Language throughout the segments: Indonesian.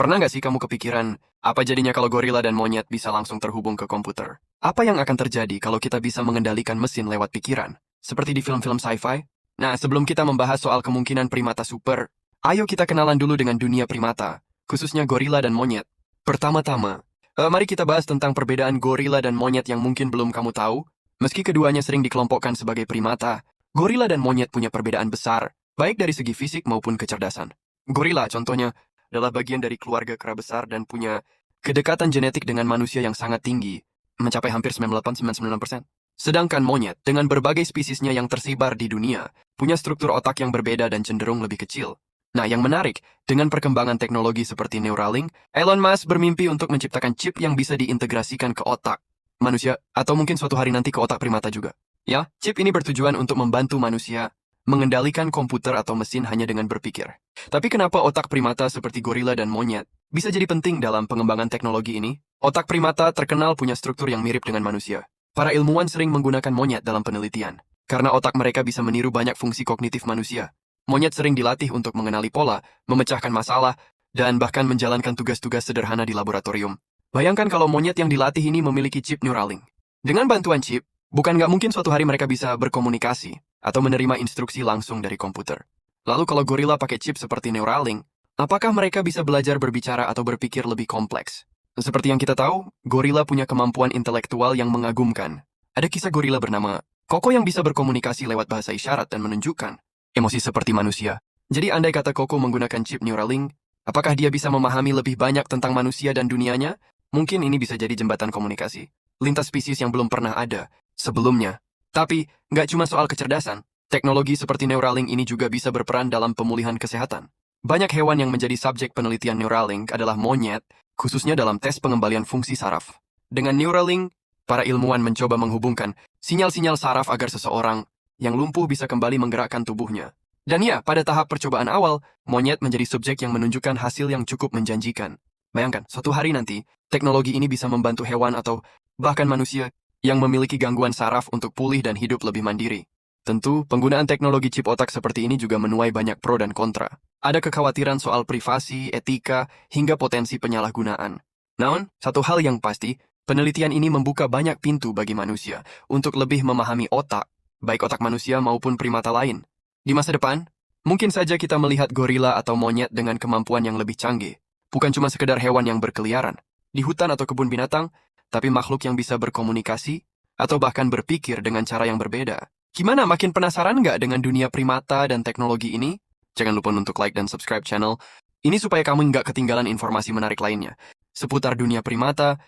Pernah nggak sih kamu kepikiran, apa jadinya kalau gorila dan monyet bisa langsung terhubung ke komputer? Apa yang akan terjadi kalau kita bisa mengendalikan mesin lewat pikiran? Seperti di film-film sci-fi? Nah, sebelum kita membahas soal kemungkinan primata super, ayo kita kenalan dulu dengan dunia primata, khususnya gorila dan monyet. Pertama-tama, mari kita bahas tentang perbedaan gorila dan monyet yang mungkin belum kamu tahu. Meski keduanya sering dikelompokkan sebagai primata, gorila dan monyet punya perbedaan besar, baik dari segi fisik maupun kecerdasan. Gorila, contohnya, adalah bagian dari keluarga kera besar dan punya kedekatan genetik dengan manusia yang sangat tinggi, mencapai hampir 98,99%. Sedangkan monyet, dengan berbagai spesiesnya yang tersebar di dunia, punya struktur otak yang berbeda dan cenderung lebih kecil. Nah, yang menarik, dengan perkembangan teknologi seperti Neuralink, Elon Musk bermimpi untuk menciptakan chip yang bisa diintegrasikan ke otak manusia, atau mungkin suatu hari nanti ke otak primata juga. Ya, chip ini bertujuan untuk membantu manusia mengendalikan komputer atau mesin hanya dengan berpikir. Tapi kenapa otak primata seperti gorila dan monyet bisa jadi penting dalam pengembangan teknologi ini? Otak primata terkenal punya struktur yang mirip dengan manusia. Para ilmuwan sering menggunakan monyet dalam penelitian, karena otak mereka bisa meniru banyak fungsi kognitif manusia. Monyet sering dilatih untuk mengenali pola, memecahkan masalah, dan bahkan menjalankan tugas-tugas sederhana di laboratorium. Bayangkan kalau monyet yang dilatih ini memiliki chip Neuralink. Dengan bantuan chip, bukan nggak mungkin suatu hari mereka bisa berkomunikasi atau menerima instruksi langsung dari komputer. Lalu kalau gorila pakai chip seperti Neuralink, apakah mereka bisa belajar berbicara atau berpikir lebih kompleks? Seperti yang kita tahu, gorila punya kemampuan intelektual yang mengagumkan. Ada kisah gorila bernama Koko yang bisa berkomunikasi lewat bahasa isyarat dan menunjukkan emosi seperti manusia. Jadi andai kata Koko menggunakan chip Neuralink, apakah dia bisa memahami lebih banyak tentang manusia dan dunianya? Mungkin ini bisa jadi jembatan komunikasi lintas spesies yang belum pernah ada sebelumnya. Tapi, nggak cuma soal kecerdasan, teknologi seperti Neuralink ini juga bisa berperan dalam pemulihan kesehatan. Banyak hewan yang menjadi subjek penelitian Neuralink adalah monyet, khususnya dalam tes pengembalian fungsi saraf. Dengan Neuralink, para ilmuwan mencoba menghubungkan sinyal-sinyal saraf agar seseorang yang lumpuh bisa kembali menggerakkan tubuhnya. Dan ya, pada tahap percobaan awal, monyet menjadi subjek yang menunjukkan hasil yang cukup menjanjikan. Bayangkan, suatu hari nanti, teknologi ini bisa membantu hewan atau bahkan manusia yang memiliki gangguan saraf untuk pulih dan hidup lebih mandiri. Tentu, penggunaan teknologi chip otak seperti ini juga menuai banyak pro dan kontra. Ada kekhawatiran soal privasi, etika, hingga potensi penyalahgunaan. Namun, satu hal yang pasti, penelitian ini membuka banyak pintu bagi manusia untuk lebih memahami otak, baik otak manusia maupun primata lain. Di masa depan, mungkin saja kita melihat gorila atau monyet dengan kemampuan yang lebih canggih. Bukan cuma sekedar hewan yang berkeliaran di hutan atau kebun binatang, tapi makhluk yang bisa berkomunikasi atau bahkan berpikir dengan cara yang berbeda. Gimana, makin penasaran nggak dengan dunia primata dan teknologi ini? Jangan lupa untuk like dan subscribe channel ini supaya kamu nggak ketinggalan informasi menarik lainnya seputar dunia primata,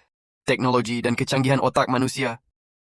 teknologi, dan kecanggihan otak manusia.